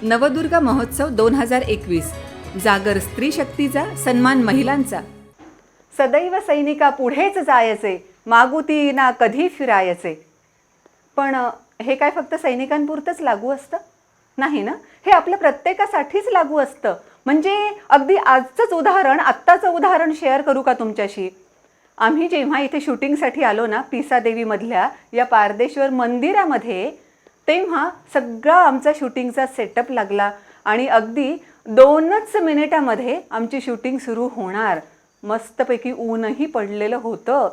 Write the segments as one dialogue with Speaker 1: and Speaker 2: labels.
Speaker 1: नवदुर्गा महोत्सव 2021 जागर स्त्री शक्तीचा, सन्मान महिलांचा.
Speaker 2: सदैव सैनिका पुढेच जायचे, मागुती ना कधी फिरायचे. पण हे काय फक्त सैनिकांपुरतंच लागू असतं? नाही ना, हे आपल्या प्रत्येकासाठीच लागू असतं. म्हणजे अगदी आजचंच उदाहरण, आत्ताचं उदाहरण शेअर करू का तुमच्याशी? आम्ही जेव्हा इथे शूटिंगसाठी आलो ना, पिसादेवीमधल्या या पारदेश्वर मंदिरामध्ये, तेव्हा सगळा आमचा शूटिंगचा सेटअप लागला आणि अगदी 2च मिनिटामध्ये आमची शूटिंग सुरू होणार. मस्तपैकी ऊनही पडलेलं होतं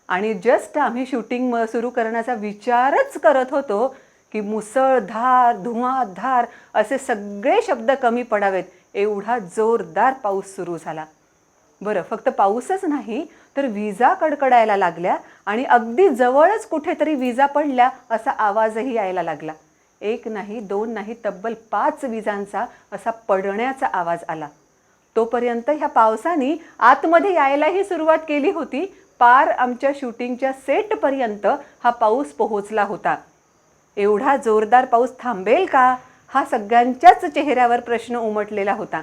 Speaker 2: आणि जस्ट आम्ही शूटिंग सुरू करण्याचा विचारच करत होतो की मुसळधार, धुवाधार असे सगळे शब्द कमी पडावेत एवढा जोरदार पाऊस सुरू झाला. बरं, फक्त पाऊसच नाही तर विजा कडकडायला लागल्या आणि अगदी जवळच कुठेतरी विजा पडल्या असा आवाजही यायला लागला. 1 नाही, 2 नाही, तब्बल 5 विजांचा असा पडण्याचा आवाज आला. तोपर्यंत ह्या पावसाने आतमध्ये यायलाही सुरुवात केली होती. पार आमच्या शूटिंगच्या सेटपर्यंत हा पाऊस पोहोचला होता. एवढा जोरदार पाऊस थांबेल का, हा सगळ्यांच्याच चेहऱ्यावर प्रश्न उमटलेला होता.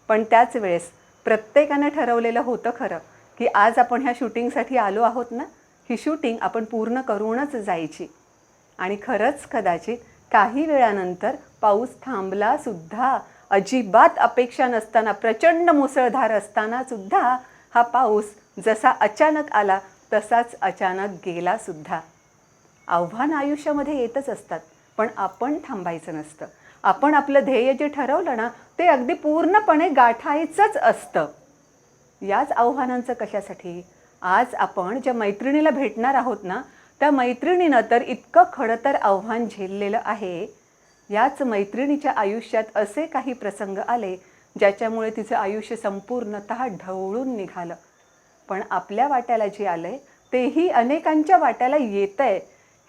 Speaker 2: पण त्याच वेळेस प्रत्येकानं ठरवलेलं होतं खरं की आज आपण ह्या शूटिंगसाठी आलो आहोत ना, ही शूटिंग आपण पूर्ण करूनच जायची. आणि खरंच कदाचित काही वेळानंतर पाऊस थांबला सुद्धा. अजिबात अपेक्षा नसताना, प्रचंड मुसळधार असताना सुद्धा हा पाऊस जसा अचानक आला तसाच अचानक गेला सुद्धा. आव्हान आयुष्यामध्ये येतच असतात, पण आपण थांबायचं नसतं. आपण आपलं ध्येय जे ठरवलं ना, ते अगदी पूर्णपणे गाठायचंच असतं. याच आव्हानांचं कशासाठी? आज आपण ज्या मैत्रिणीला भेटणार आहोत ना, त्या मैत्रिणीनं तर इतकं खडतर आव्हान झेललेलं आहे. याच मैत्रिणीच्या आयुष्यात असे काही प्रसंग आले ज्याच्यामुळे तिचं आयुष्य संपूर्णतः ढवळून निघालं. पण आपल्या वाट्याला जे आलंय तेही अनेकांच्या वाट्याला येतंय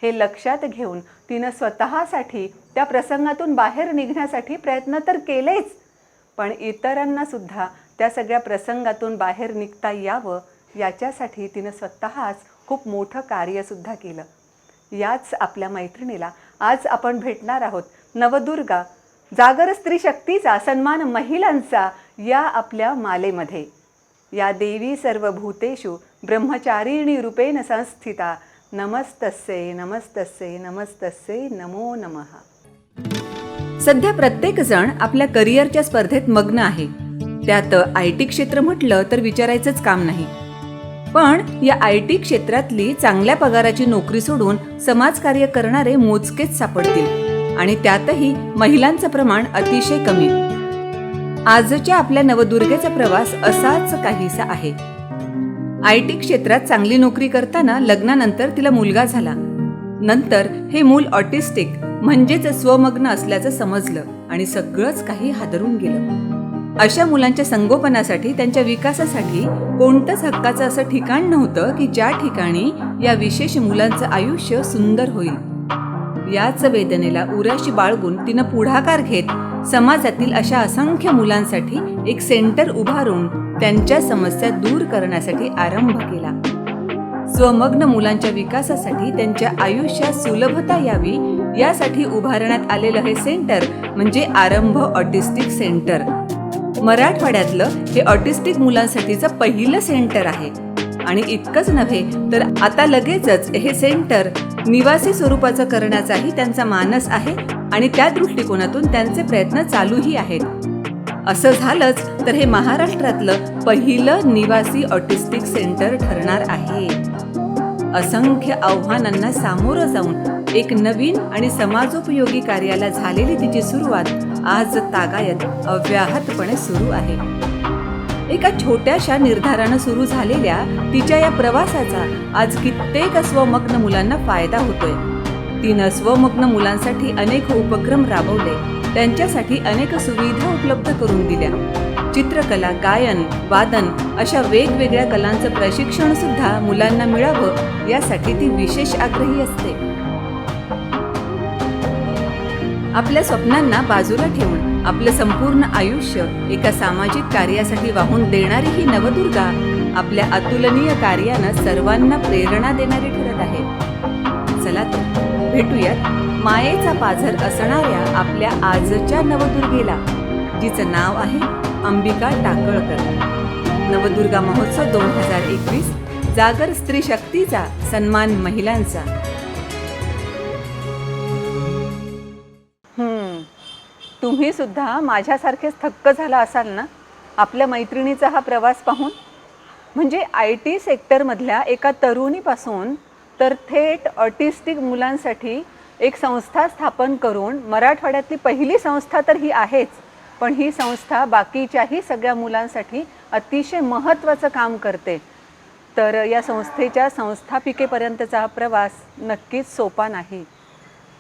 Speaker 2: हे लक्षात घेऊन तिनं स्वतःसाठी त्या प्रसंगातून बाहेर निघण्यासाठी प्रयत्न तर केलेच, पण इतरांना सुद्धा त्या सगळ्या प्रसंगातून बाहेर निघता यावं याच्यासाठी तिनं स्वतःच खूप मोठं कार्यसुद्धा केलं. याच आपल्या मैत्रिणीला आज आपण भेटणार आहोत नवदुर्गा जागर स्त्री शक्तीचा, सन्मान महिलांचा या आपल्या मालेमध्ये. या देवी सर्वभूतेषु ब्रह्मचारिणी रूपेण संस्थिता, नमस्तस्यै नमस्तस्यै नमस्तस्यै नमो नमः.
Speaker 1: सध्या प्रत्येक जण आपल्या करिअरच्या स्पर्धेत मग्न आहे. त्यात IT क्षेत्र म्हटलं तर विचारायचंच काम नाही. पण या IT क्षेत्रातली चांगल्या पगाराची नोकरी सोडून समाजकार्य करणारे मोजकेच सापडतील आणि त्यातही महिलांचं प्रमाण अतिशय कमी. आजच्या आपल्या नवदुर्गेचा प्रवास असाच काहीसा आहे. IT क्षेत्रात चांगली नोकरी करताना लग्नानंतर तिला मुलगा झाला. नंतर हे मूल ऑटिस्टिक म्हणजेच स्वमग्न असल्याचं समजलं आणि सगळंच काही हादरून गेलं. अशा मुलांच्या संगोपनासाठी, त्यांच्या विकासासाठी कोणतंच हक्काचं असं ठिकाण नव्हतं की ज्या ठिकाणी या विशेष मुलांचं आयुष्य सुंदर होईल. याच वेदनेला उराशी बाळगून तिनं पुढाकार घेत समाजातील अशा असंख्य मुलांसाठी एक सेंटर उभारून त्यांच्या समस्या दूर करण्यासाठी आरंभ केला. स्वमग्न मुलांच्या विकासासाठी, त्यांच्या आयुष्यात सुलभता यावी यासाठी उभारण्यात आलेलं हे सेंटर म्हणजे आरंभ ऑटिस्टिक सेंटर. मराठवाड्यातलं हे ऑटिस्टिक मुलांसाठीचं पहिलं सेंटर आहे. आणि इतकंच नव्हे तर आता लगेचच हे सेंटर निवासी स्वरूपाचं करण्याचाही त्यांचा मानस आहे आणि त्या दृष्टिकोनातून त्यांचे प्रयत्न चालूही आहेत. असं झालंच तर हे महाराष्ट्रातलं पहिलं निवासी ऑटिस्टिक सेंटर ठरणार आहे. असंख्य आव्हानांना सामोरं जाऊन एक नवीन आणि समाजोपयोगी कार्याला झालेली तिची सुरुवात आज तागायत अव्याहतपणे सुरू आहे. एका छोट्याशा निर्धारानं सुरू झालेल्या तिच्या या प्रवासाचा आज कित्येक स्वमग्न मुलांना फायदा होतोय. तिनं स्वमग्न मुलांसाठी अनेक उपक्रम राबवले, त्यांच्यासाठी अनेक सुविधा उपलब्ध करून दिल्या. चित्रकला, गायन, वादन अशा वेगवेगळ्या कलांचं प्रशिक्षण सुद्धा मुलांना मिळावं यासाठी ती विशेष आग्रही असते. आपल्या स्वप्नांना बाजूला ठेवून आपलं संपूर्ण आयुष्य एका सामाजिक कार्यासाठी वाहून देणारी ही नवदुर्गा आपल्या अतुलनीय कार्यानं सर्वांना प्रेरणा देणारी ठरत आहे. चला तर भेटूयात मायेचा पाझर असणाऱ्या आपल्या आजच्या नवदुर्गेला, जिचं नाव आहे अंबिका टाकळकर. नवदुर्गा महोत्सव 2021, जागर स्त्री शक्तीचा, सन्मान महिलांचा.
Speaker 2: तुम्ही सुद्धा माझ्यासारखेच थक्क झाला असाल ना आपल्या मैत्रिणीचा हा प्रवास पाहून. म्हणजे IT सेक्टरमधल्या एका तरुणीपासून तर थेट ऑटिस्टिक मुलांसाठी एक संस्था स्थापन करून, मराठवाड्यातली पहिली संस्था तर ही आहेच, पण ही संस्था बाकीच्याही सगळ्या मुलांसाठी अतिशय महत्त्वाचं काम करते. तर या संस्थेच्या संस्थापिकेपर्यंतचा हा प्रवास नक्कीच सोपा नाही.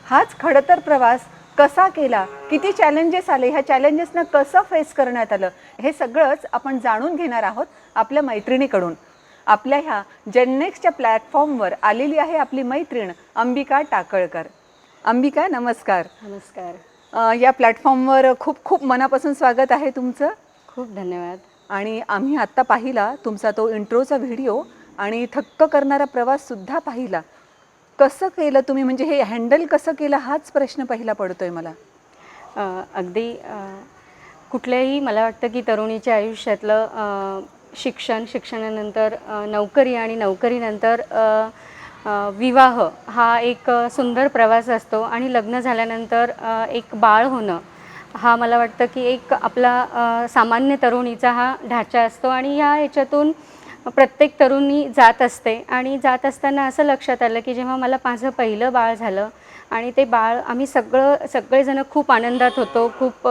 Speaker 2: हाच खडं तर प्रवास कसा केला, किती चॅलेंजेस आले, ह्या चॅलेंजेसना कसं फेस करण्यात आलं, हे सगळंच आपण जाणून घेणार आहोत आपल्या मैत्रिणीकडून. आपल्या ह्या जेननेक्सच्या प्लॅटफॉर्मवर आलेली आहे आपली मैत्रीण अंबिका टाकळकर. अंबिका, नमस्कार.
Speaker 3: नमस्कार.
Speaker 2: या प्लॅटफॉर्मवर खूप खूप मनापासून स्वागत आहे तुमचं.
Speaker 3: खूप धन्यवाद.
Speaker 2: आणि आम्ही आत्ता पाहिला तुमचा तो इंट्रोचा व्हिडिओ आणि थक्क करणारा प्रवाससुद्धा पाहिला. कसं केलं तुम्ही, म्हणजे हे हँडल कसं केलं, हाच प्रश्न पहिला पडतोय मला.
Speaker 3: अगदी कुठल्याही, मला वाटतं की तरुणीच्या आयुष्यातलं शिक्षणानंतर नोकरी आणि नोकरीनंतर विवाह हा एक सुंदर प्रवास असतो आणि लग्न झाल्यानंतर एक बाळ होणं हा, मला वाटतं की एक आपला सामान्य तरुणीचा हा ढाचा असतो आणि ह्याच्यातून प्रत्येक तरुणी जात असते. आणि जात असताना असं लक्षात आलं की जेव्हा मला माझं पहिलं बाळ झालं आणि ते बाळ, आम्ही सगळेजण खूप आनंदात होतो, खूप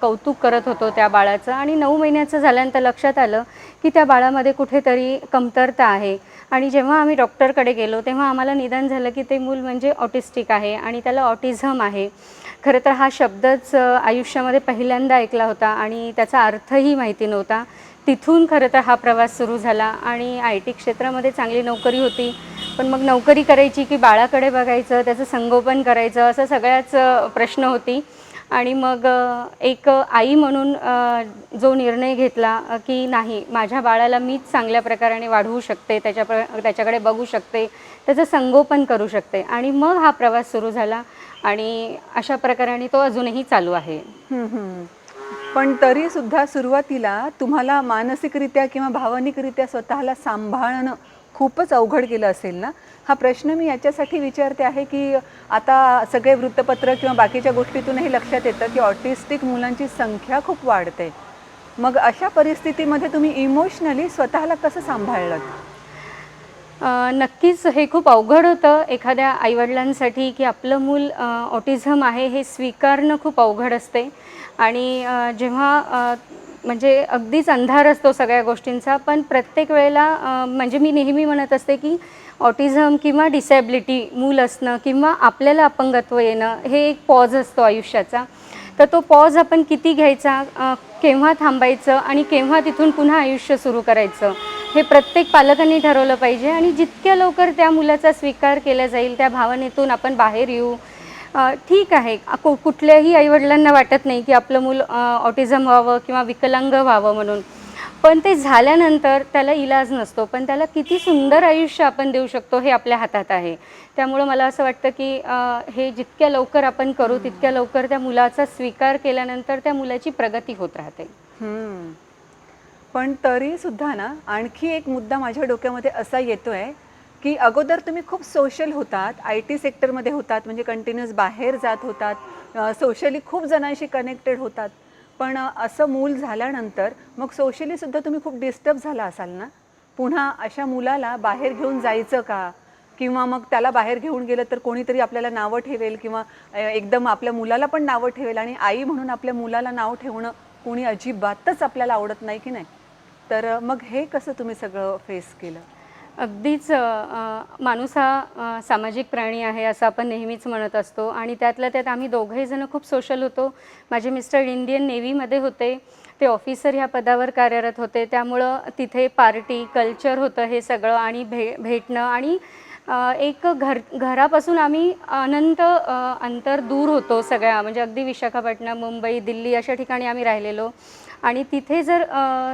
Speaker 3: कौतुक करत होतो त्या बाळाचं. आणि 9 महिन्याचं झाल्यानंतर लक्षात आलं की त्या बाळामध्ये कुठेतरी कमतरता आहे. आणि जेव्हा आम्ही डॉक्टरकडे गेलो तेव्हा आम्हाला निदान झालं की ते मूल म्हणजे ऑटिस्टिक आहे आणि त्याला ऑटिझम आहे. खरं तर हा शब्दच आयुष्यामध्ये पहिल्यांदा ऐकला होता आणि त्याचा अर्थही माहिती नव्हता. तिथून खरं तर हा प्रवास सुरू झाला. आणि IT क्षेत्रामध्ये चांगली नोकरी होती, पण मग नोकरी करायची की बाळाकडे बघायचं, त्याचं संगोपन करायचं, असं सगळ्याच प्रश्न होती. आणि मग एक आई म्हणून जो निर्णय घेतला की नाही, माझ्या बाळाला मीच चांगल्या प्रकाराने वाढवू शकते, त्याच्याकडे बघू शकते, त्याचं संगोपन करू शकते. आणि मग हा प्रवास सुरू झाला आणि अशा प्रकाराने तो अजूनही चालू आहे.
Speaker 2: पण तरी सुद्धा सुरुवातीला तुम्हाला मानसिकरित्या किंवा भावनिकरित्या स्वतःला सांभाळणं खूपच अवघड गेलं असेल ना. हा प्रश्न मी याच्यासाठी विचारते आहे की आता सगळे वृत्तपत्र किंवा बाकीच्या गोष्टीतूनही लक्षात येतं की ऑटिस्टिक मुलांची संख्या खूप वाढते. मग अशा परिस्थितीमध्ये तुम्ही इमोशनली स्वतःला कसं सांभाळलं?
Speaker 3: नक्कीच हे खूप अवघड होतं एखाद्या आईवडिलांसाठी की आपलं मूल ऑटिझम आहे हे स्वीकारणं खूप अवघड असते. आणि जेव्हा म्हणजे अगदीच अंधार असतो सगळ्या गोष्टींचा, पण प्रत्येक वेळेला म्हणजे मी नेहमी म्हणत असते की ऑटिझम किंवा डिसॅबिलिटी मूल असणं किंवा आपल्याला अपंगत्व येणं हे एक पॉज असतो आयुष्याचा. तर तो पॉज आपण किती घ्यायचा, केव्हा थांबायचं आणि केव्हा तिथून पुन्हा आयुष्य सुरू करायचं, हे प्रत्येक पालकांनी ठरवलं पाहिजे. आणि जितक्या लवकर त्या मुलाचा स्वीकार केला जाईल, त्या भावनेतून आपण बाहेर येऊ. ठीक आहे, कुठल्याही आईवडिलांना वाटत नाही की आपलं मूल ऑटिझम व्हावं किंवा विकलांग व्हावं म्हणून, पण ते झाल्यानंतर त्याला इलाज नसतो, पण त्याला किती सुंदर आयुष्य आपण देऊ शकतो हे आपल्या हातात आहे. त्यामुळं मला असं वाटतं की हे जितक्या लवकर आपण करू तितक्या लवकर त्या मुलाचा स्वीकार केल्यानंतर त्या मुलाची प्रगती होत राहते.
Speaker 2: पण तरी सुद्धा ना, आणखी एक मुद्दा माझ्या डोक्यामध्ये असा येतोय की अगोदर तुम्ही खूप सोशल होतात, IT सेक्टरमध्ये होतात, म्हणजे कंटिन्युअस बाहेर जात होतात, सोशली खूप जणांशी कनेक्टेड होतात. पण असं मूल झाल्यानंतर मग सोशली सुद्धा तुम्ही खूप डिस्टर्ब झाला असाल ना. पुन्हा अशा मुलाला बाहेर घेऊन जायचं का, किंवा मग त्याला बाहेर घेऊन गेलं तर कोणीतरी आपल्याला नावं ठेवेल किंवा एकदम आपल्या मुलाला पण नावं ठेवेल. आणि आई म्हणून आपल्या मुलाला नाव ठेवणं कोणी अजिबातच आपल्याला आवडत नाही की नाही. तर मग हे कसं तुम्ही सगळं फेस केलं?
Speaker 3: अगदीच माणूस हा सामाजिक प्राणी आहे असं आपण नेहमीच म्हणत असतो. आणि त्यातल्या त्यात आम्ही दोघंही जण खूप सोशल होतो. माझे मिस्टर इंडियन नेव्हीमध्ये होते, ते ऑफिसर ह्या पदावर कार्यरत होते. त्यामुळं तिथे पार्टी कल्चर होतं हे सगळं, आणि भेटणं. आणि एक घरापासून आम्ही अनंत अंतर दूर होतो सगळ्या, म्हणजे अगदी विशाखापट्टणम, मुंबई, दिल्ली अशा ठिकाणी आम्ही राहिलेलो. आणि तिथे जर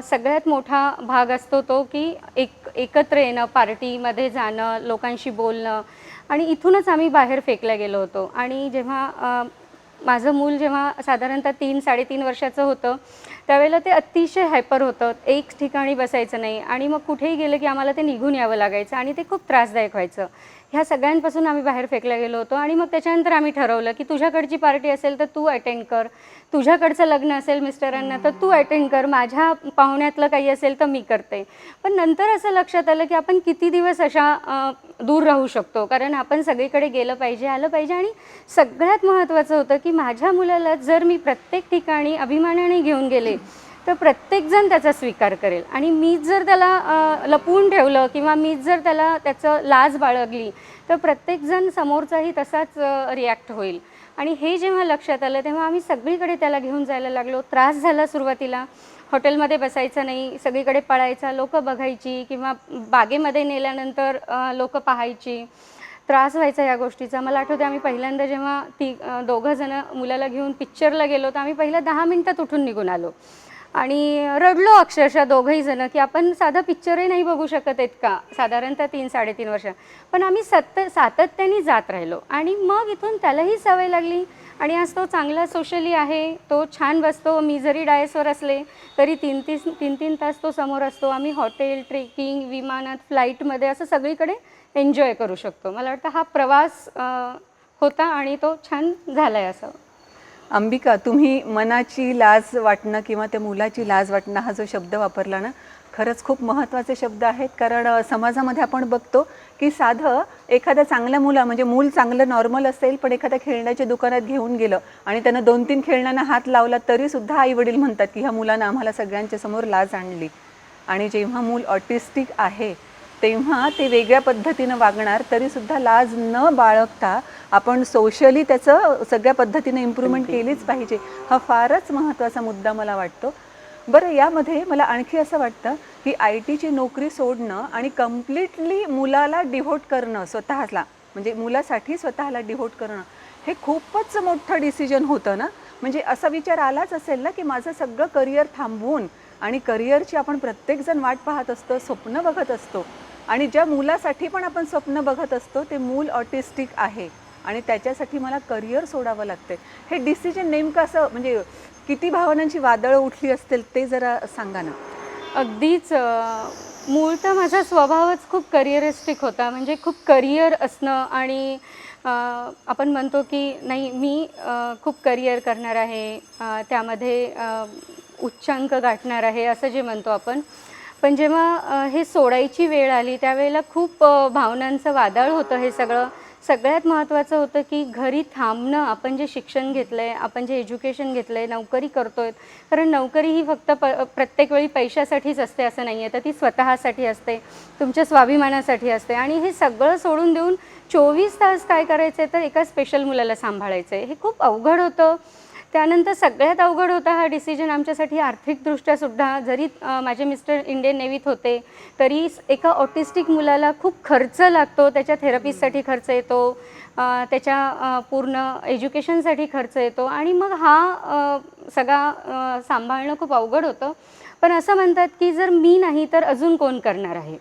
Speaker 3: सगळ्यात मोठा भाग असतो तो की एकत्र येणं, पार्टीमध्ये जाणं, लोकांशी बोलणं. आणि इथूनच आम्ही बाहेर फेकल्या गेलो होतो. आणि जेव्हा माझं मूल जेव्हा साधारणतः 3-3.5 वर्षाचं होतं, त्यावेळेला ते अतिशय हायपर होतं. एक ठिकाणी बसायचं नाही आणि मग कुठेही गेलं की आम्हाला ते निघून यावं लागायचं आणि ते खूप त्रासदायक व्हायचं. ह्या सगळ्यांपासून आम्ही बाहेर फेकल्या गेलो होतो. आणि मग त्याच्यानंतर आम्ही ठरवलं की तुझ्याकडची पार्टी असेल तर तू अटेंड कर, तुझ्याकडचं लग्न असेल मिस्टरांना तर तू अटेंड कर, माझ्या पाहुण्यातलं काही असेल तर मी करते. पण नंतर असं लक्षात आलं की आपण किती दिवस अशा दूर राहू शकतो, कारण आपण सगळीकडे गेलं पाहिजे, आलं पाहिजे. आणि सगळ्यात महत्त्वाचं होतं की माझ्या मुलाला जर मी प्रत्येक ठिकाणी अभिमानाने घेऊन गेले तर प्रत्येकजण त्याचा स्वीकार करेल. आणि मीच जर त्याला लपवून ठेवलं किंवा मीच जर त्याला त्याचं लाज बाळगली तर प्रत्येकजण समोरचाही तसाच रिॲक्ट होईल. आणि हे जेव्हा लक्षात आलं तेव्हा आम्ही सगळीकडे त्याला घेऊन जायला लागलो. त्रास झाला सुरुवातीला, हॉटेलमध्ये बसायचं नाही, सगळीकडे पळायचा, लोकं बघायची किंवा बागेमध्ये नेल्यानंतर लोकं पाहायची, त्रास व्हायचा या गोष्टीचा. मला आठवते आम्ही पहिल्यांदा जेव्हा दोघं जण मुलाला घेऊन पिक्चरला गेलो तर आम्ही पहिल्या 10 मिनिटात उठून निघून आलो आणि रडलो अक्षरशः दोघंही जण की आपण साधा पिक्चरही नाही बघू शकत आहेत का, साधारणतः 3-3.5 वर्ष. पण आम्ही सातत्याने जात राहिलो आणि मग इथून त्यालाही सवय लागली. आणि आज तो चांगला सोशली आहे, तो छान बसतो. मी जरी डायसवर असले तरी 3-3 तास तो समोर असतो. आम्ही हॉटेल, ट्रेकिंग, विमानात, फ्लाईटमध्ये असं सगळीकडे एन्जॉय करू शकतो. मला वाटतं हा प्रवास होता आणि तो छान झाला आहे असं.
Speaker 2: अंबिका, तुम्ही मनाची लाज वाटणं किंवा त्या मुलाची लाज वाटणं हा जो शब्द वापरला ना, खरंच खूप महत्त्वाचे शब्द आहेत. कारण समाजामध्ये आपण बघतो की साधं एखाद्या चांगल्या म्हणजे मूल चांगलं नॉर्मल असेल पण एखाद्या खेळण्याच्या दुकानात घेऊन गेलं आणि त्यानं 2-3 खेळण्यांना हात लावला तरीसुद्धा आईवडील म्हणतात की ह्या मुलानं आम्हाला सगळ्यांच्या समोर लाज आणली. आणि जेव्हा मूल ऑटिस्टिक आहे तेव्हा ते वेगळ्या पद्धतीनं वागणार, तरीसुद्धा लाज न बाळगता आपण सोशली त्याचं सगळ्या पद्धतीनं इम्प्रूव्हमेंट केलीच पाहिजे. हा फारच महत्त्वाचा मुद्दा मला वाटतो. बरं, यामध्ये मला आणखी असं वाटतं की IT ची नोकरी सोडणं आणि कम्प्लिटली मुलाला डिव्होट करणं, स्वतःला म्हणजे मुलासाठी स्वतःला डिव्होट करणं, हे खूपच मोठं डिसिजन होतं ना. म्हणजे असा विचार आलाच असेल ना की माझं सगळं करिअर थांबवून, आणि करिअरची आपण प्रत्येकजण वाट पाहत असतो, स्वप्न बघत असतो, आणि ज्या मुलासाठी पण आपण स्वप्न बघत असतो ते मूल ऑटिस्टिक आहे आणि त्याच्यासाठी मला करिअर सोडावं लागते. हे डिसिजन नेमकं असं म्हणजे किती भावनांची वादळं उठली असतील ते जरा सांगा ना.
Speaker 3: अगदीच मूळतः माझा स्वभावच खूप करिअरिस्टिक होता. म्हणजे खूप करिअर असणं आणि आपण म्हणतो की नाही मी खूप करिअर करणार आहे, त्यामध्ये उच्चांक गाठणार आहे असं जे म्हणतो आपण. पण जेव्हा हे सोडायची वेळ आली त्यावेळेला खूप भावनांचं वादळ होतं हे सगळं. सगळ्यात महत्त्वाचं होतं की घरी थांबणं, आपण जे शिक्षण घेतलं आहे, आपण जे एज्युकेशन घेतलं आहे, नोकरी करतो आहे. कारण नोकरी ही फक्त प्रत्येक वेळी पैशासाठीच असते असं नाही आहे, तर ती स्वतःसाठी असते, तुमच्या स्वाभिमानासाठी असते. आणि हे सगळं सोडून देऊन 24 तास काय करायचं आहे तर एका स्पेशल मुलाला सांभाळायचं आहे, हे खूप अवघड होतं. त्यानंतर सगळ्यात अवघड होता हा डिसिजन आमच्यासाठी आर्थिकदृष्ट्यासुद्धा. जरी माझे मिस्टर इंडियन नेव्हीत होते तरी एका ऑटिस्टिक मुलाला खूप खर्च लागतो, त्याच्या थेरपीसाठी खर्च येतो, त्याच्या पूर्ण एज्युकेशनसाठी खर्च येतो. आणि मग हा सगळा सांभाळणं खूप अवघड होतं. पण असं म्हणतात की जर मी नाही तर अजून कोण करणार आहे.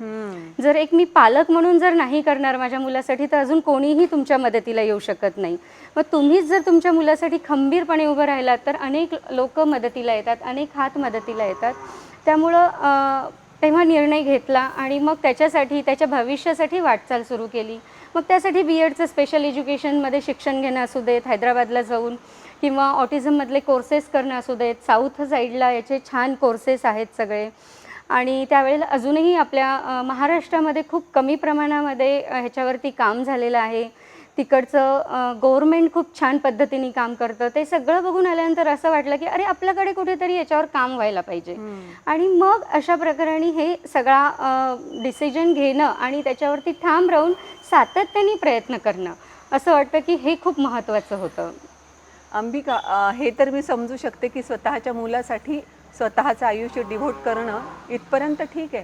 Speaker 3: जर एक मी पालक म्हणून जर नाही करणार माझ्या मुलासाठी तर अजून कोणीही तुमच्या मदतीला येऊ शकत नाही. मग तुम्हीच जर तुमच्या मुलासाठी खंबीरपणे उभं राहिलात तर अनेक लोक मदतीला येतात, अनेक हात मदतीला येतात. त्यामुळं तेव्हा निर्णय घेतला आणि मग त्याच्यासाठी त्याच्या भविष्यासाठी वाटचाल सुरू केली. मग त्यासाठी BEdचं स्पेशल एज्युकेशनमध्ये शिक्षण घेणं असू देत, हैदराबादला जाऊन, किंवा ऑटिझममधले कोर्सेस करणं असू देत. साऊथ साईडला याचे छान कोर्सेस आहेत सगळे. आणि त्यावेळेला अजूनही आपल्या महाराष्ट्रामध्ये खूप कमी प्रमाणामध्ये ह्याच्यावरती काम झालेलं आहे. तिकडचं गव्हर्मेंट खूप छान पद्धतीने काम करतं. ते सगळं बघून आल्यानंतर असं वाटलं की अरे आपल्याकडे कुठेतरी याच्यावर काम व्हायला पाहिजे. आणि मग अशा प्रकारे हे सगळा डिसिजन घेणं आणि त्याच्यावरती ठाम राहून सातत्याने प्रयत्न करणं, असं वाटतं की हे खूप महत्त्वाचं होतं.
Speaker 2: अंबिका, हे तर मी समजू शकते की स्वतःच्या मुलासाठी स्वतःचं आयुष्य डिव्होट करणं इथपर्यंत ठीक आहे.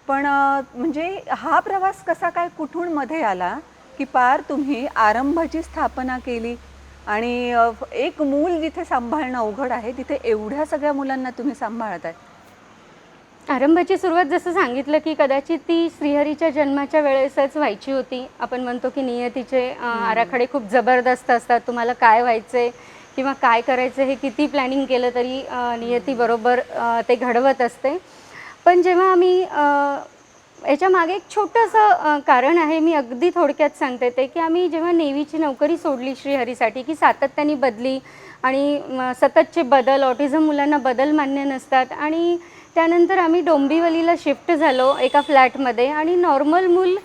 Speaker 2: पण म्हणजे हा प्रवास कसा काय कुठून मध्ये आला की पार तुम्ही आरंभाची स्थापना केली आणि एक मूल जिथे सांभाळणं अवघड आहे तिथे एवढ्या सगळ्या मुलांना तुम्ही सांभाळत आहे.
Speaker 3: आरंभाची सुरुवात जसं सांगितलं की कदाचित ती श्रीहरीच्या जन्माच्या वेळेसच व्हायची होती. आपण म्हणतो की नियतीचे आराखडे खूप जबरदस्त असतात. तुम्हाला काय व्हायचे किंवा काय करायचं हे किती प्लॅनिंग केलं तरी नियतीबरोबर ते घडवत असते. पण जेव्हा आम्ही याच्या मागे एक छोटंसं कारण आहे, मी अगदी थोडक्यात सांगते ते, की आम्ही जेव्हा नेव्हीची नोकरी सोडली श्रीहरीसाठी, की सातत्याने बदली आणि सततचे बदल, ऑटिझम मुलांना बदल मान्य नसतात आणि त्यानंतर आम्ही डोंबिवलीला शिफ्ट झालो एका फ्लॅटमध्ये आणि नॉर्मल मूल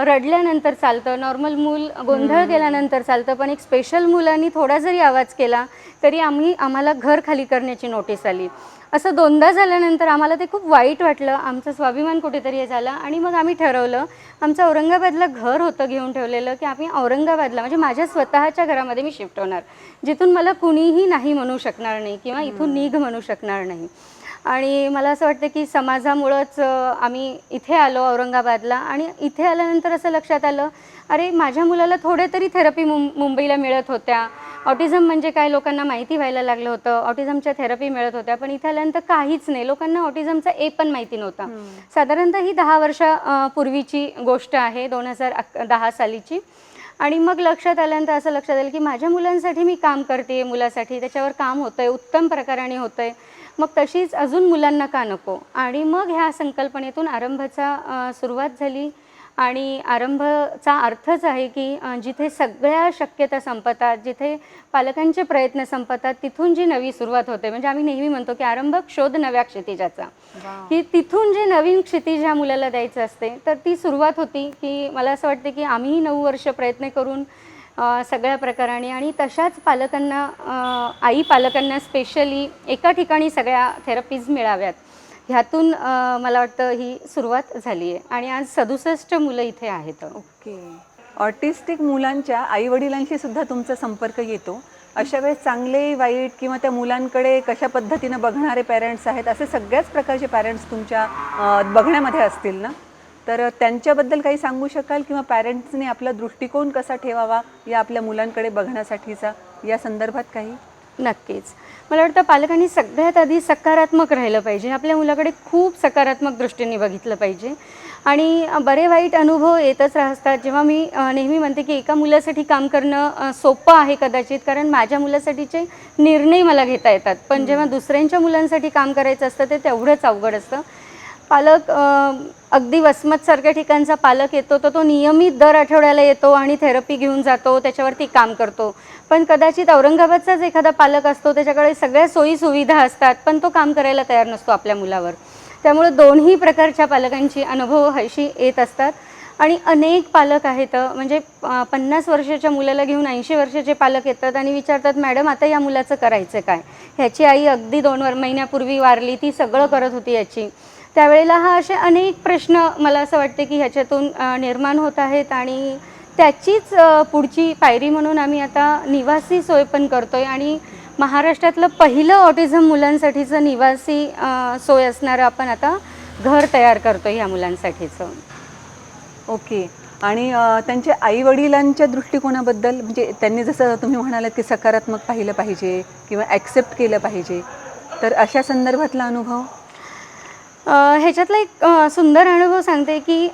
Speaker 3: रडल्यानंतर चालतं, नॉर्मल मूल गोंधळ केल्यानंतर चालतं, पण एक स्पेशल मुलांनी थोडा जरी आवाज केला तरी आम्हाला घर खाली करण्याची नोटीस आली. असं दोनदा झाल्यानंतर आम्हाला ते खूप वाईट वाटलं, आमचं स्वाभिमान कुठेतरी हे झालं आणि मग आम्ही ठरवलं, आमचं औरंगाबादला घर होतं घेऊन ठेवलेलं, की आम्ही औरंगाबादला म्हणजे माझ्या स्वतःच्या घरामध्ये मी शिफ्ट होणार, जिथून मला कुणीही नाही म्हणू शकणार नाही किंवा इथून निघ म्हणू शकणार नाही. आणि मला असं वाटतं की समाजामुळंच आम्ही इथे आलो औरंगाबादला आणि इथे आल्यानंतर असं लक्षात आलं, अरे माझ्या मुलाला थोड्या तरी थेरपी मुंबईला मिळत होत्या, ऑटिझम म्हणजे काय लोकांना माहिती व्हायला लागलं होतं, ऑटिझमच्या थेरपी मिळत होत्या, पण इथे आल्यानंतर काहीच नाही, लोकांना ऑटिझमचा पण माहिती नव्हता. साधारणतः ही 10 वर्षापूर्वीची गोष्ट आहे, 2010 सालीची. आणि मग लक्षात आल्यानंतर असं लक्षात आलं की माझ्या मुलांसाठी मी काम करते, मुलासाठी त्याच्यावर काम होतं आहे, उत्तम प्रकाराने होतं आहे, मग तशीच अजून मुलांना का नको. आणि मग ह्या संकल्पनेतून आरंभाचा सुरुवात झाली. आणि आरंभचा अर्थच आहे की जिथे सगळ्या शक्यता संपतात, जिथे पालकांचे प्रयत्न संपतात, तिथून जी नवी सुरुवात होते. म्हणजे आम्ही नेहमी म्हणतो की आरंभक शोध नव्या क्षितिजाचा, की तिथून जे नवीन क्षितिज ह्या मुलाला द्यायचं असते, तर ती सुरुवात होती. की मला असं वाटतं की आम्हीही 9 वर्ष प्रयत्न करून सगळ्या प्रकाराने आणि तशाच आई पालकांना स्पेशली एका ठिकाणी सगळ्या थेरपीज मिळाव्यात, ह्यातून मला वाटतं ही सुरुवात झाली आहे आणि आज 67 मुलं इथे आहेत.
Speaker 2: ओके. ऑटिस्टिक मुलांच्या आईवडिलांशी सुद्धा तुमचा संपर्क येतो. अशा वेळेस चांगले वाईट किंवा त्या मुलांकडे कशा पद्धतीनं बघणारे पॅरेंट्स आहेत, असे सगळ्याच प्रकारचे पॅरेंट्स तुमच्या बघण्यामध्ये असतील ना, तर त्यांच्याबद्दल काही सांगू शकाल किंवा पॅरेंट्सने आपला दृष्टिकोन कसा ठेवावा या आपल्या मुलांकडे बघण्यासाठीचा, या संदर्भात काही?
Speaker 3: नक्कीच. मला वाटतं पालकांनी सगळ्यात आधी सकारात्मक राहिलं पाहिजे, आपल्या मुलाकडे खूप सकारात्मक दृष्टीने बघितलं पाहिजे. आणि बरे वाईट अनुभव येतच असतात. जेव्हा मी नेहमी म्हणते की एका मुलासाठी काम करणं सोपं आहे कदाचित, कारण माझ्या मुलासाठीचे निर्णय मला घेता येतात, पण जेव्हा दुसऱ्यांच्या मुलांसाठी काम करायचं असतं ते तेवढंच अवघड असतं. पालक अगदी वसमतसारख्या ठिकाणचा पालक येतो तर तो नियमित दर आठवड्याला येतो आणि थेरपी घेऊन जातो, त्याच्यावरती काम करतो. पण कदाचित औरंगाबादचाच एखादा पालक असतो, त्याच्याकडे सगळ्या सोयीसुविधा असतात, पण तो काम करायला तयार नसतो आपल्या मुलावर. त्यामुळे दोन्ही प्रकारच्या पालकांची अनुभव अशी येत असतात. आणि अनेक पालक आहेत, म्हणजे 50 वर्षाच्या मुलाला घेऊन 80 वर्षाचे पालक येतात आणि विचारतात, मॅडम आता या मुलाचं करायचं काय, ह्याची आई अगदी 2 महिन्यापूर्वी वारली, ती सगळं करत होती याची. त्यावेळेला असे अनेक प्रश्न मला असं वाटते की ह्याच्यातून निर्माण होत आहेत आणि त्याचीच पुढची पायरी म्हणून आम्ही आता निवासी सोय पण करतो आहे आणि महाराष्ट्रातलं पहिलं ऑटिझम मुलांसाठीचं निवासी सोय असणारं आपण आता घर तयार करतो ह्या मुलांसाठीचं.
Speaker 2: ओके. आणि त्यांच्या आईवडिलांच्या दृष्टिकोनाबद्दल, म्हणजे त्यांनी जसं तुम्ही म्हणालात की सकारात्मक पाहिलं पाहिजे किंवा ॲक्सेप्ट केलं पाहिजे, तर अशा संदर्भातला अनुभव?
Speaker 3: ह्याच्यातला एक सुंदर अनुभव सांगते की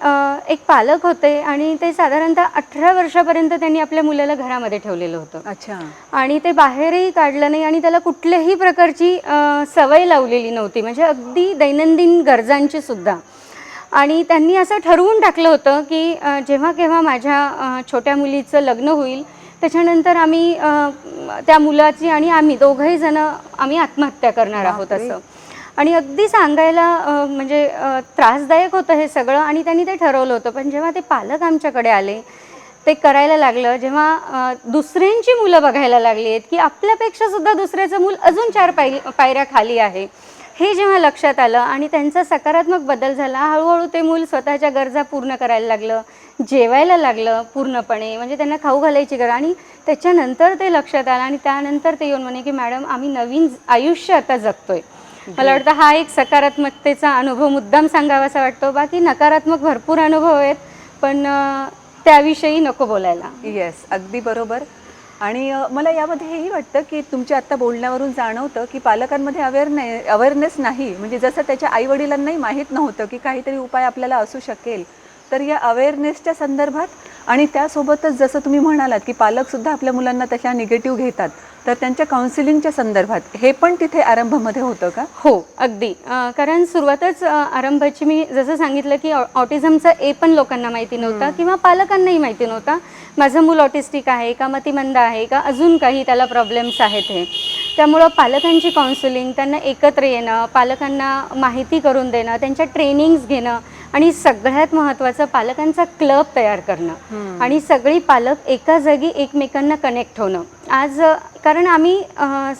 Speaker 3: एक पालक होते आणि ते साधारणतः 18 वर्षापर्यंत त्यांनी आपल्या मुलाला घरामध्ये ठेवलेलं होतं.
Speaker 2: अच्छा.
Speaker 3: आणि ते बाहेरही काढलं नाही आणि त्याला कुठल्याही प्रकारची सवय लावलेली नव्हती, म्हणजे अगदी दैनंदिन गरजांची सुद्धा. आणि त्यांनी असं ठरवून टाकलं होतं की जेव्हा केव्हा माझ्या छोट्या मुलीचं लग्न होईल त्याच्यानंतर आम्ही त्या मुलाची आणि आम्ही दोघंही जण आम्ही आत्महत्या करणार आहोत असं. आणि अगदी सांगायला म्हणजे त्रासदायक होतं हे सगळं आणि त्यांनी ते ठरवलं होतं. पण जेव्हा ते पालक आमच्याकडे आले, ते करायला लागलं, जेव्हा दुसऱ्यांची मुलं बघायला लागली आहेत की आपल्यापेक्षा सुद्धा दुसऱ्याचं मूल अजून 4 पायऱ्या खाली आहे, हे जेव्हा लक्षात आलं आणि त्यांचा सकारात्मक बदल झाला, हळूहळू ते मूल स्वतःच्या गरजा पूर्ण करायला लागलं, जेवायला लागलं पूर्णपणे, म्हणजे त्यांना खाऊ घालायची गरज. आणि त्याच्यानंतर ते लक्षात आलं आणि त्यानंतर ते येऊन म्हणे की मॅडम आम्ही नवीन आयुष्य आता जगतोय. मला वाटतं हा एक सकारात्मकतेचा अनुभव मुद्दाम सांगावासा वाटतो. बाकी नकारात्मक भरपूर अनुभव आहेत, पण त्याविषयी नको बोलायला.
Speaker 2: येस, अगदी बरोबर. आणि मला यामध्ये हेही वाटतं की तुमच्या आत्ता बोलण्यावरून जाणवतं की पालकांमध्ये अवेअरनेस नाही, म्हणजे जसं त्याच्या आईवडिलांनाही माहीत नव्हतं की काहीतरी उपाय आपल्याला असू शकेल, तर या अवेअरनेसच्या संदर्भात आणि त्यासोबतच जसं तुम्ही म्हणालात की पालकसुद्धा आपल्या मुलांना त्याच्या निगेटिव्ह घेतात, तर त्यांच्या काउन्सिलिंगच्या संदर्भात हे पण तिथे आरंभामध्ये होतं का?
Speaker 3: हो, अगदी. कारण सुरुवातच आरंभाची मी जसं सांगितलं, की ऑटिझमचा पण लोकांना माहिती नव्हता किंवा पालकांनाही माहिती नव्हता. माझं मूल ऑटिस्टिक आहे का, मतिमंद आहे का, अजून काही त्याला प्रॉब्लेम्स आहेत हे. त्यामुळं पालकांची काउन्सिलिंग, त्यांना एकत्र येणं, पालकांना माहिती करून देणं, त्यांच्या ट्रेनिंग्स घेणं आणि सगळ्यात महत्त्वाचं पालकांचा क्लब तयार करणं आणि सगळी पालक एका जागी एकमेकांना कनेक्ट होणं. आज कारण आम्ही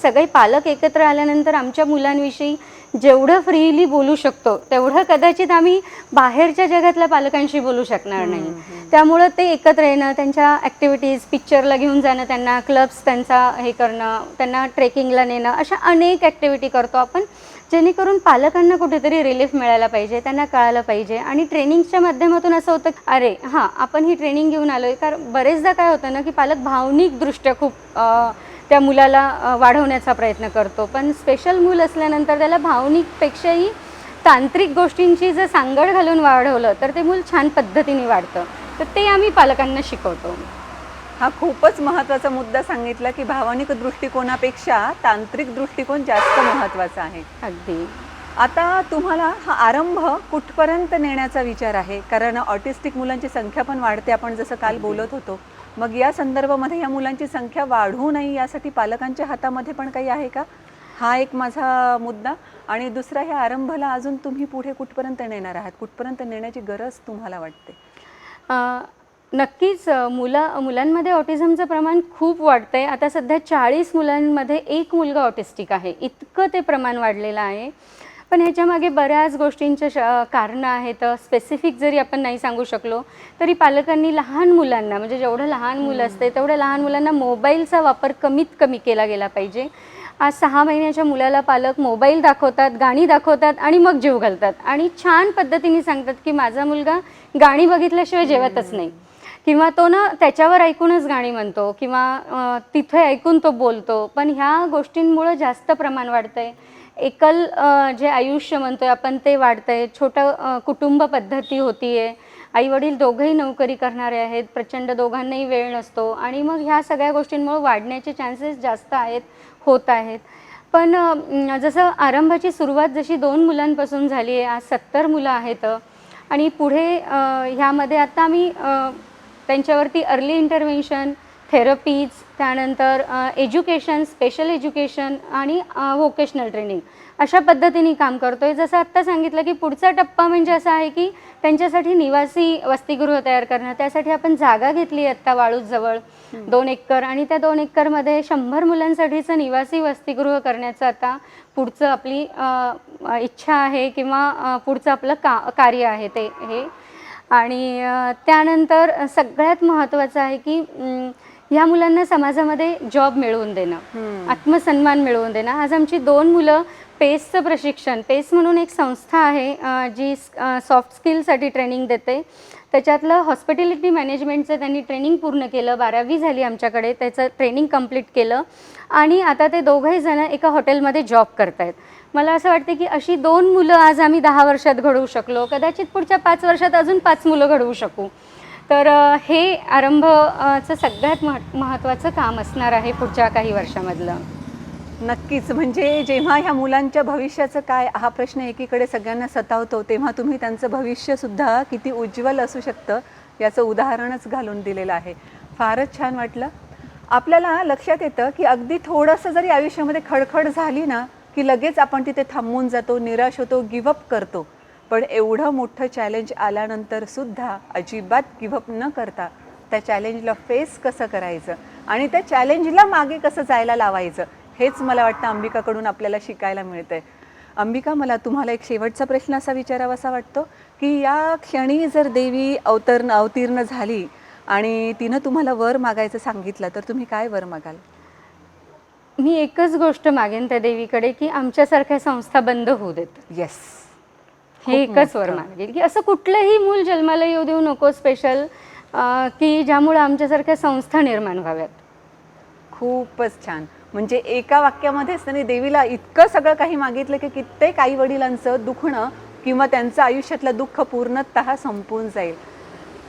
Speaker 3: सगळे पालक एकत्र आल्यानंतर आमच्या मुलांविषयी जेवढं फ्रीली बोलू शकतो तेवढं कदाचित आम्ही बाहेरच्या जगातल्या पालकांशी बोलू शकणार नाही. त्यामुळं ते एकत्र येणं, त्यांच्या ॲक्टिव्हिटीज, पिक्चरला घेऊन जाणं, त्यांना क्लब्स त्यांचा हे करणं, त्यांना ट्रेकिंगला नेणं, अशा अनेक ॲक्टिव्हिटी करतो आपण, जेणेकरून पालकांना कुठेतरी रिलीफ मिळायला पाहिजे, त्यांना कळायला पाहिजे. आणि ट्रेनिंगच्या माध्यमातून असं होतं अरे हां, आपण ही ट्रेनिंग घेऊन आलो आहे. कारण बरेचदा काय होतं ना, की पालक भावनिकदृष्ट्या खूप त्या मुलाला वाढवण्याचा प्रयत्न करतो, पण स्पेशल मूल असल्यानंतर त्याला भावनिकपेक्षाही तांत्रिक गोष्टींची जर सांगड घालून वाढवलं तर ते मूल छान पद्धतीने वाढतं. तर ते आम्ही पालकांना शिकवतो.
Speaker 2: हा खूपच महत्त्वाचा मुद्दा सांगितला की भावनिक दृष्टिकोनापेक्षा तांत्रिक दृष्टिकोन जास्त महत्त्वाचा आहे.
Speaker 3: अगदी.
Speaker 2: आता तुम्हाला हा आरंभ कुठपर्यंत नेण्याचा विचार आहे? कारण ऑटिस्टिक मुलांची संख्या पण वाढते, आपण जसं काल बोलत होतो. मग या संदर्भामध्ये या मुलांची संख्या वाढू नये यासाठी पालकांच्या हातामध्ये पण काही आहे का? हा एक माझा मुद्दा. आणि दुसरा, ह्या आरंभाला अजून तुम्ही पुढे कुठपर्यंत नेणार आहात? कुठपर्यंत नेण्याची गरज तुम्हाला वाटते?
Speaker 3: नक्कीच मुलांमध्ये ऑटिझमचं प्रमाण खूप वाढतं आहे. आता सध्या 40 मुलांमध्ये 1 मुलगा ऑटिस्टिक आहे, इतकं ते प्रमाण वाढलेलं आहे. पण ह्याच्यामागे बऱ्याच गोष्टींच्या कारणं आहेत. स्पेसिफिक जरी आपण नाही सांगू शकलो तरी पालकांनी लहान मुलांना, म्हणजे जेवढं लहान मुलं असते तेवढ्या लहान मुलांना मोबाईलचा वापर कमीत कमी केला गेला पाहिजे. आज 6 महिन्याच्या मुलाला पालक मोबाईल दाखवतात, गाणी दाखवतात आणि मग जेवू घालतात आणि छान पद्धतीने सांगतात की माझा मुलगा गाणी बघितल्याशिवाय जेवतच नाही, किंवा तो ना त्याच्यावर ऐकूनच गाणी म्हणतो, किंवा तिथे ऐकून तो बोलतो. पण ह्या गोष्टींमुळं जास्त प्रमाण वाढतं आहे. एकल जे आयुष्य म्हणतोय आपण ते वाढतं आहे. छोटं कुटुंब पद्धती होती आहे. आईवडील दोघंही नोकरी करणारे आहेत, प्रचंड दोघांनाही वेळ नसतो आणि मग ह्या सगळ्या गोष्टींमुळे वाढण्याचे चान्सेस जास्त होत आहेत. पण जसं आरंभाची सुरुवात जशी 2 मुलांपासून झाली आहे, आज 70 मुलं आहेत आणि पुढे ह्यामध्ये आता आम्ही त्यांच्यावरती अर्ली इंटरव्हेन्शन, थेरपीज, त्यानंतर एज्युकेशन, स्पेशल एज्युकेशन आणि व्होकेशनल ट्रेनिंग अशा पद्धतीने काम करतो आहे. जसं आत्ता सांगितलं की पुढचा टप्पा म्हणजे असा आहे की त्यांच्यासाठी निवासी वसतिगृह तयार करणं. त्यासाठी आपण जागा घेतली आत्ता वाळूजवळ 2 एकर, आणि त्या 2 एकरमध्ये 100 मुलांसाठीचं निवासी वसतिगृह करण्याचं आता पुढचं आपली इच्छा आहे, किंवा पुढचं आपलं कार्य आहे ते हे. आणि त्यानंतर सगळ्यात महत्त्वाचं आहे की ह्या मुलांना समाजामध्ये जॉब मिळवून देणं, आत्मसन्मान मिळवून देणं. आज आमची 2 मुलं पेसचं प्रशिक्षण, पेस म्हणून एक संस्था आहे जी सॉफ्ट स्किलसाठी ट्रेनिंग देते, त्याच्यातलं हॉस्पिटॅलिटी मॅनेजमेंटचं त्यांनी ट्रेनिंग पूर्ण केलं. 12वी झाली आमच्याकडे, त्याचं ट्रेनिंग कंप्लीट केलं आणि आता ते दोघंही जण एका हॉटेलमध्ये जॉब करत आहेत. मला असं वाटतं की अशी 2 मुलं आज आम्ही 10 वर्षात घडवू शकलो, कदाचित पुढच्या 5 वर्षात अजून 5 मुलं घडवू शकू. तर हे आरंभचं सगळ्यात महत्त्वाचं काम असणार आहे पुढच्या काही वर्षामधलं.
Speaker 2: नक्कीच. म्हणजे जेव्हा ह्या मुलांच्या भविष्याचं काय हा प्रश्न एकीकडे सगळ्यांना सतावतो, तेव्हा तुम्ही त्यांचं भविष्यसुद्धा किती उज्ज्वल असू शकतं याचं उदाहरणच घालून दिलेलं आहे. फारच छान वाटलं. आपल्याला लक्षात येतं की अगदी थोडंसं जरी आयुष्यामध्ये खडखड झाली ना की लगेच आपण तिथे थांबून जातो, निराश होतो, गिव्हअप करतो. पण एवढं मोठं चॅलेंज आल्यानंतर सुद्धा अजिबात गिव्हअप न करता त्या चॅलेंजला फेस कसं करायचं आणि त्या चॅलेंजला मागे कसं जायला लावायचं, हेच मला वाटतं अंबिकाकडून आपल्याला शिकायला मिळतंय. अंबिका, मला तुम्हाला एक शेवटचा प्रश्न असा विचारावासा वाटतो की या क्षणी जर देवी अवतीर्ण झाली आणि तिनं तुम्हाला वर मागायचं सांगितलं तर तुम्ही काय वर मागाल?
Speaker 3: मी एकच गोष्ट मागेन त्या देवीकडे की आमच्यासारख्या संस्था बंद होऊ देत.
Speaker 2: येस,
Speaker 3: हे एकच वर मागेल की असं कुठलंही मूल जन्माला येऊ देऊ नको स्पेशल, की ज्यामुळे आमच्यासारख्या संस्था निर्माण व्हाव्यात.
Speaker 2: खूपच छान. म्हणजे एका वाक्यामध्येच त्यांनी देवीला इतकं सगळं काही मागितलं की कित्येक आई वडिलांचं दुखणं किंवा त्यांचं आयुष्यातलं दुःख पूर्णतः संपून जाईल.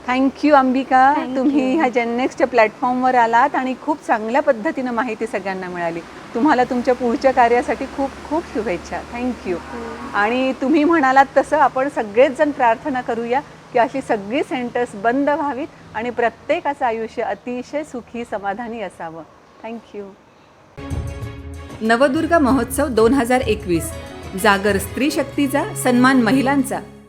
Speaker 2: थँक्यू अंबिका.
Speaker 3: Thank
Speaker 2: तुम्ही
Speaker 3: you.
Speaker 2: ह्या जेननेक्सच्या प्लॅटफॉर्मवर आलात आणि खूप चांगल्या पद्धतीनं माहिती सगळ्यांना मिळाली. तुम्हाला तुमच्या पुढच्या कार्यासाठी खूप खूप शुभेच्छा. थँक्यू. आणि तुम्ही म्हणालात तसं आपण सगळेच जण प्रार्थना करूया की अशी सगळी सेंटर्स बंद व्हावीत आणि प्रत्येकाचं आयुष्य अतिशय सुखी समाधानी असावं. थँक्यू.
Speaker 1: नवदुर्गा महोत्सव 2021 जागर स्त्री शक्तीचा, सन्मान महिलांचा.